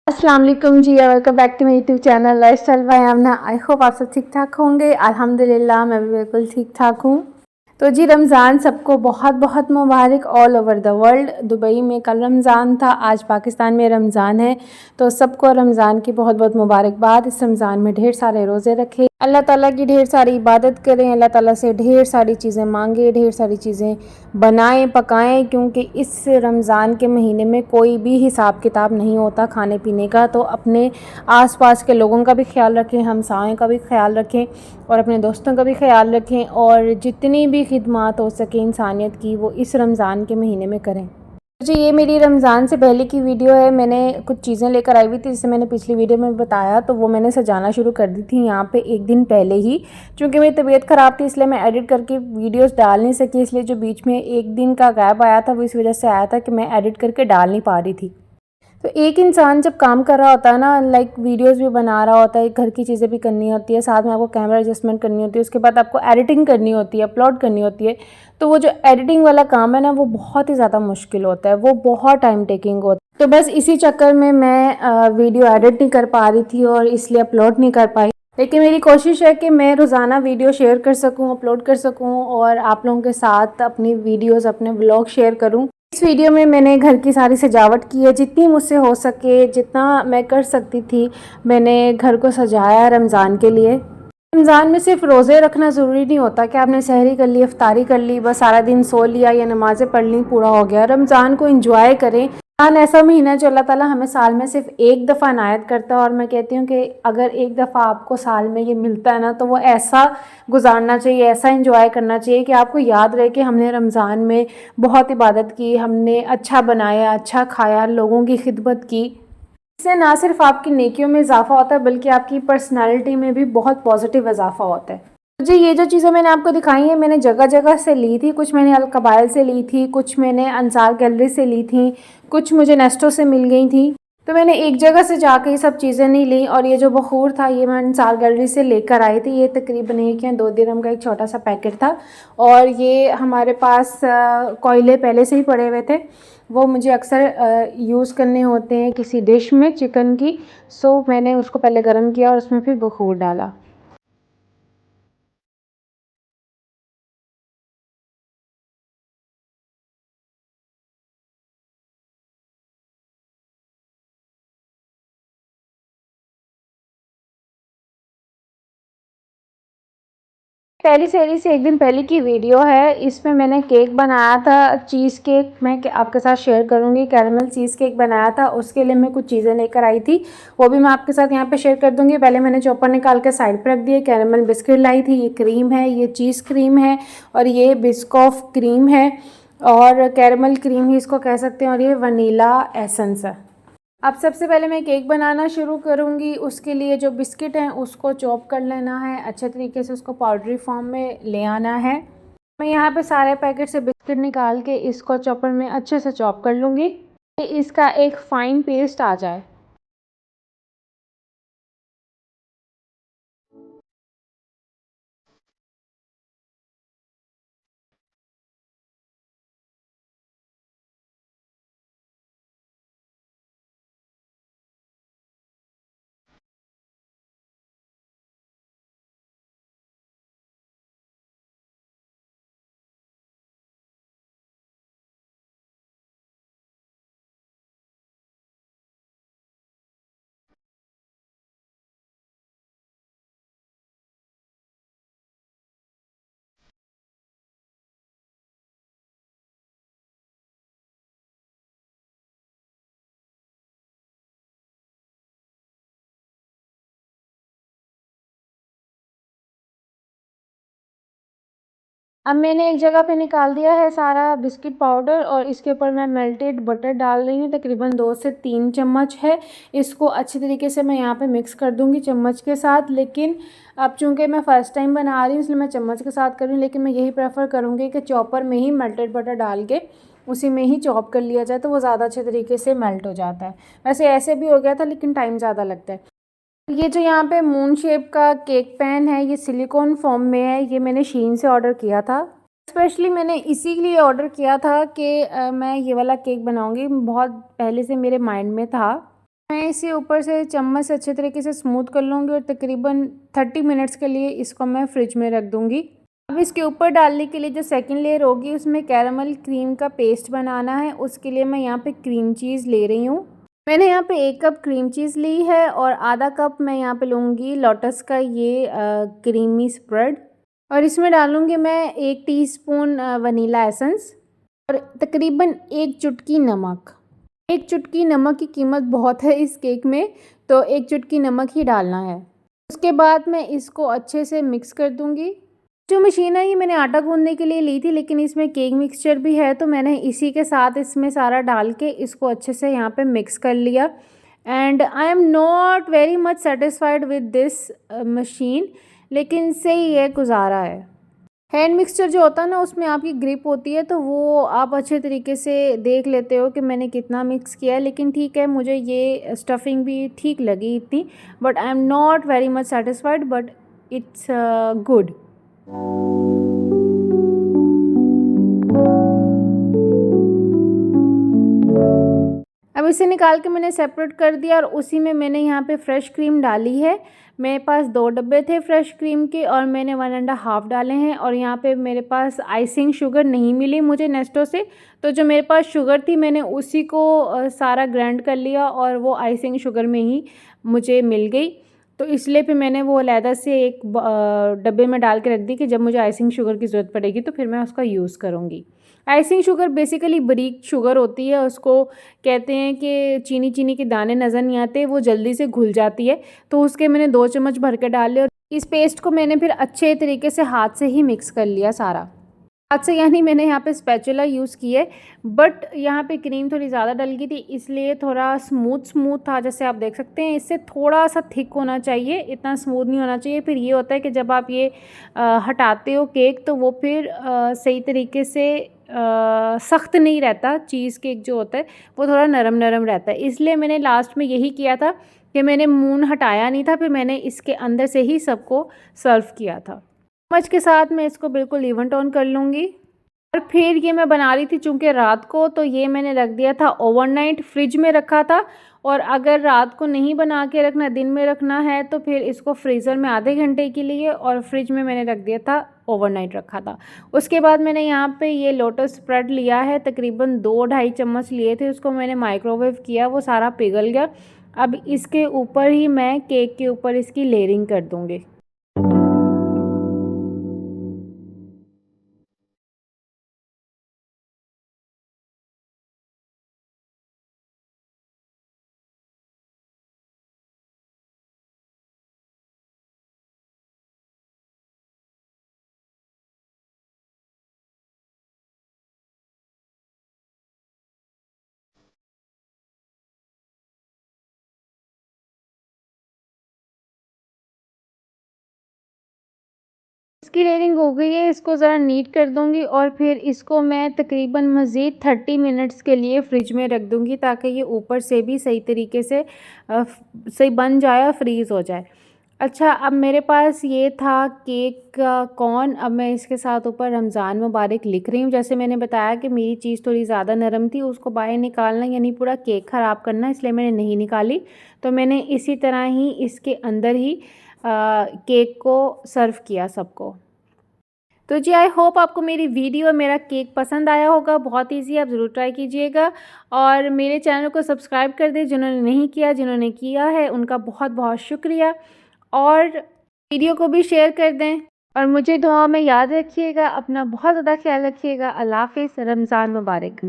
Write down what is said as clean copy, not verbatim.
अस्सलाम वालेकुम जी, welcome back to my YouTube channel lifestyle by Amna. I hope आप सब ठीक ठाक होंगे। अल्हम्दुलिल्लाह मैं भी बिल्कुल ठीक ठाक हूँ। तो जी रमज़ान सबको बहुत बहुत मुबारक all over the world. Dubai में कल रमज़ान था, आज पाकिस्तान में रमज़ान है। तो सबको रमज़ान की बहुत बहुत मुबारकबाद। इस रमज़ान में ढेर सारे रोज़े रखें, अल्लाह ताला की ढेर सारी इबादत करें, अल्लाह ताला से ढेर सारी चीज़ें मांगे, ढेर सारी चीज़ें बनाएं पकाएं, क्योंकि इस रमज़ान के महीने में कोई भी हिसाब किताब नहीं होता खाने पीने का। तो अपने आसपास के लोगों का भी ख्याल रखें, हमसायों का भी ख्याल रखें और अपने दोस्तों का भी ख्याल रखें, और जितनी भी खिदमत हो सके इंसानियत की वो इस रमज़ान के महीने में करें। जी ये मेरी रमज़ान से पहले की वीडियो है। मैंने कुछ चीज़ें लेकर आई हुई थी, जिसे मैंने पिछली वीडियो में बताया, तो वो मैंने सजाना शुरू कर दी थी यहाँ पे एक दिन पहले ही। क्योंकि मेरी तबीयत ख़राब थी इसलिए मैं एडिट करके वीडियोस डाल नहीं सकी, इसलिए जो बीच में एक दिन का गैप आया था वो इस वजह से आया था कि मैं एडिट करके डाल नहीं पा रही थी। तो एक इंसान जब काम कर रहा होता है ना, लाइक वीडियोस भी बना रहा होता है, घर की चीज़ें भी करनी होती है, साथ में आपको कैमरा एडजस्टमेंट करनी होती है, उसके बाद आपको एडिटिंग करनी होती है, अपलोड करनी होती है। तो वो जो एडिटिंग वाला काम है ना, वो बहुत ही ज़्यादा मुश्किल होता है, वो बहुत टाइम टेकिंग होता है। तो बस इसी चक्कर में मैं वीडियो एडिट नहीं कर पा रही थी और इसलिए अपलोड नहीं कर पाई। लेकिन मेरी कोशिश है कि मैं रोज़ाना वीडियो शेयर कर सकूं, अपलोड कर सकूं और आप लोगों के साथ अपनी वीडियोस, अपने व्लॉग शेयर करूं। इस वीडियो में मैंने घर की सारी सजावट की है, जितनी मुझसे हो सके, जितना मैं कर सकती थी मैंने घर को सजाया रमज़ान के लिए। रमज़ान में सिर्फ रोज़े रखना ज़रूरी नहीं होता कि आपने सहरी कर ली, इफ्तारी कर ली, बस सारा दिन सो लिया या नमाज़ें पढ़ ली, पूरा हो गया। रमज़ान को एंजॉय करें। रमज़ान ऐसा महीना है जो अल्लाह ताला हमें साल में सिर्फ एक दफ़ा इनायत करता है, और मैं कहती हूँ कि अगर एक दफ़ा आपको साल में ये मिलता है ना, तो वो ऐसा गुजारना चाहिए, ऐसा एंजॉय करना चाहिए कि आपको याद रहे कि हमने रमज़ान में बहुत इबादत की, हमने अच्छा बनाया, अच्छा खाया, लोगों की खिदमत की। इससे ना सिर्फ आपकी नेकियों में इजाफा होता है बल्कि आपकी पर्सनालिटी में भी बहुत पॉजिटिव इजाफा होता है। तो जी ये जो चीज़ें मैंने आपको दिखाई हैं, मैंने जगह जगह से ली थी। कुछ मैंने अल कबाइल से ली थी, कुछ मैंने अंसार गैलरी से ली थी, कुछ मुझे नेस्टो से मिल गई थी। तो मैंने एक जगह से जाके ये सब चीज़ें नहीं ली। और ये जो बखूर था ये मैं अंसार गैलरी से लेकर आई थी। ये तकरीबन एक या 2 दिरहम का एक छोटा सा पैकेट था, और ये हमारे पास कोयले पहले से ही पड़े हुए थे। वो मुझे अक्सर यूज़ करने होते हैं किसी डिश में चिकन की। सो मैंने उसको पहले गर्म किया और उसमें फिर बखूर डाला। पहली सेरी से एक दिन पहले की वीडियो है। इसमें मैंने केक बनाया था, चीज़ केक। मैं आपके साथ शेयर करूंगी। कैरमल चीज़ केक बनाया था, उसके लिए मैं कुछ चीज़ें लेकर आई थी, वो भी मैं आपके साथ यहाँ पे शेयर कर दूंगी। पहले मैंने चॉपर निकाल के साइड पर रख दिए। कैरमल बिस्किट लाई थी, ये क्रीम है, ये चीज़ क्रीम है, और ये बिस्कॉफ क्रीम है, और कैरमल क्रीम ही इसको कह सकते हैं, और ये वनीला एसेंस है। अब सबसे पहले मैं केक बनाना शुरू करूँगी। उसके लिए जो बिस्किट हैं उसको चॉप कर लेना है, अच्छे तरीके से उसको पाउडरी फॉर्म में ले आना है। मैं यहाँ पे सारे पैकेट से बिस्किट निकाल के इसको चॉपर में अच्छे से चॉप कर लूँगी, इसका एक फ़ाइन पेस्ट आ जाए। अब मैंने एक जगह पे निकाल दिया है सारा बिस्किट पाउडर, और इसके ऊपर मैं मेल्टेड बटर डाल रही हूँ। तकरीबन 2 से 3 चम्मच है। इसको अच्छी तरीके से मैं यहाँ पे मिक्स कर दूँगी चम्मच के साथ। लेकिन अब चूँकि मैं फ़र्स्ट टाइम बना रही हूँ इसलिए मैं चम्मच के साथ कर रही हूँ, लेकिन मैं यही प्रेफर करूँगी कि चॉपर में ही मेल्टेड बटर डाल के उसी में ही चॉप कर लिया जाए, तो वो ज़्यादा अच्छे तरीके से मेल्ट हो जाता है। वैसे ऐसे भी हो गया था, लेकिन टाइम ज़्यादा लगता है। ये जो यहाँ पे मून शेप का केक पैन है, ये सिलिकॉन फॉर्म में है। ये मैंने शीन से ऑर्डर किया था। स्पेशली मैंने इसी के लिए ऑर्डर किया था कि मैं ये वाला केक बनाऊंगी, बहुत पहले से मेरे माइंड में था। मैं इसे ऊपर से चम्मच से अच्छे तरीके से स्मूथ कर लूँगी और तकरीबन 30 मिनट्स के लिए इसको मैं फ्रिज में रख दूँगी। अब इसके ऊपर डालने के लिए जो सेकंड लेयर होगी उसमें कैरामल क्रीम का पेस्ट बनाना है। उसके लिए मैं यहाँ पे क्रीम चीज़ ले रही हूँ। मैंने यहाँ पे 1 कप क्रीम चीज़ ली है और आधा कप मैं यहाँ पे लूँगी लोटस का ये क्रीमी स्प्रेड और इसमें डालूँगी मैं 1 टीस्पून वनीला एसेंस और तकरीबन 1 चुटकी नमक। 1 चुटकी नमक की कीमत बहुत है इस केक में, तो 1 चुटकी नमक ही डालना है। उसके बाद मैं इसको अच्छे से मिक्स कर दूँगी। जो मशीन है ये मैंने आटा गूँथने के लिए ली थी, लेकिन इसमें केक मिक्सचर भी है तो मैंने इसी के साथ इसमें सारा डाल के इसको अच्छे से यहाँ पे मिक्स कर लिया। And I am not very much satisfied with this machine, लेकिन सही है, गुजारा है। हैंड मिक्सचर जो होता है ना उसमें आपकी ग्रिप होती है तो वो आप अच्छे तरीके से देख लेते हो कि मैंने कितना मिक्स किया है, लेकिन ठीक है, मुझे ये स्टफिंग भी ठीक लगी इतनी, but I am not very much satisfied, but it's good. अब इसे निकाल के मैंने सेपरेट कर दिया और उसी में मैंने यहाँ पे फ्रेश क्रीम डाली है। मेरे पास 2 डब्बे थे फ्रेश क्रीम के और मैंने 1.5 डाले हैं। और यहाँ पे मेरे पास आइसिंग शुगर नहीं मिली मुझे नेस्टो से, तो जो मेरे पास शुगर थी मैंने उसी को सारा ग्राइंड कर लिया और वो आइसिंग शुगर में ही मुझे मिल गई। तो इसलिए फिर मैंने वो अलहदा से एक डब्बे में डाल के रख दी कि जब मुझे आइसिंग शुगर की ज़रूरत पड़ेगी तो फिर मैं उसका यूज़ करूँगी। आइसिंग शुगर बेसिकली बारीक शुगर होती है, उसको कहते हैं कि चीनी चीनी के दाने नज़र नहीं आते, वो जल्दी से घुल जाती है। तो उसके मैंने 2 चम्मच भर के डाले और इस पेस्ट को मैंने फिर अच्छे तरीके से हाथ से ही मिक्स कर लिया सारा। हाथ से यानी मैंने यहाँ पे स्पैचुला यूज़ की है, बट यहाँ पे क्रीम थोड़ी ज़्यादा डल गई थी इसलिए थोड़ा स्मूथ स्मूथ था, जैसे आप देख सकते हैं। इससे थोड़ा सा थिक होना चाहिए, इतना स्मूथ नहीं होना चाहिए। फिर ये होता है कि जब आप ये हटाते हो केक तो वो फिर सही तरीके से सख्त नहीं रहता। चीज़ केक जो होता है वो थोड़ा नरम नरम रहता है, इसलिए मैंने लास्ट में यही किया था कि मैंने मून हटाया नहीं था, फिर मैंने इसके अंदर से ही सबको सर्व किया था। चम्मच के साथ मैं इसको बिल्कुल इवन टोन कर लूँगी। और फिर ये मैं बना रही थी चूँकि रात को, तो ये मैंने रख दिया था ओवरनाइट, फ्रिज में रखा था। और अगर रात को नहीं बना के रखना, दिन में रखना है तो फिर इसको फ्रीज़र में आधे घंटे के लिए और फ्रिज में मैंने रख दिया था, ओवरनाइट रखा था। उसके बाद मैंने यहाँ पे ये लोटस स्प्रेड लिया है, तकरीबन 2-2.5 चम्मच लिए थे, उसको मैंने माइक्रोवेव किया, वो सारा पिघल गया। अब इसके ऊपर ही मैं केक के ऊपर इसकी लेयरिंग कर दूँगी। इसकी लेयरिंग हो गई है, इसको ज़रा नीट कर दूँगी और फिर इसको मैं तकरीबन मज़ीद 30 मिनट्स के लिए फ्रिज में रख दूँगी ताकि ये ऊपर से भी सही तरीके से सही बन जाए और फ्रीज़ हो जाए। अच्छा, अब मेरे पास ये था केक का कॉर्न। अब मैं इसके साथ ऊपर रमज़ान मुबारक लिख रही हूँ। जैसे मैंने बताया कि मेरी चीज़ थोड़ी ज़्यादा नरम थी, उसको बाहर निकालना यानी पूरा केक ख़राब करना, इसलिए मैंने नहीं निकाली। तो मैंने इसी तरह ही इसके अंदर ही केक को सर्व किया सबको। तो जी, आई होप आपको मेरी वीडियो और मेरा केक पसंद आया होगा। बहुत ईज़ी है, आप ज़रूर ट्राई कीजिएगा और मेरे चैनल को सब्सक्राइब कर दें जिन्होंने नहीं किया। जिन्होंने किया है उनका बहुत बहुत शुक्रिया और वीडियो को भी शेयर कर दें और मुझे दुआ में याद रखिएगा। अपना बहुत ज़्यादा ख्याल रखिएगा। अल्लाह हाफ़िज़। रमज़ान मुबारक।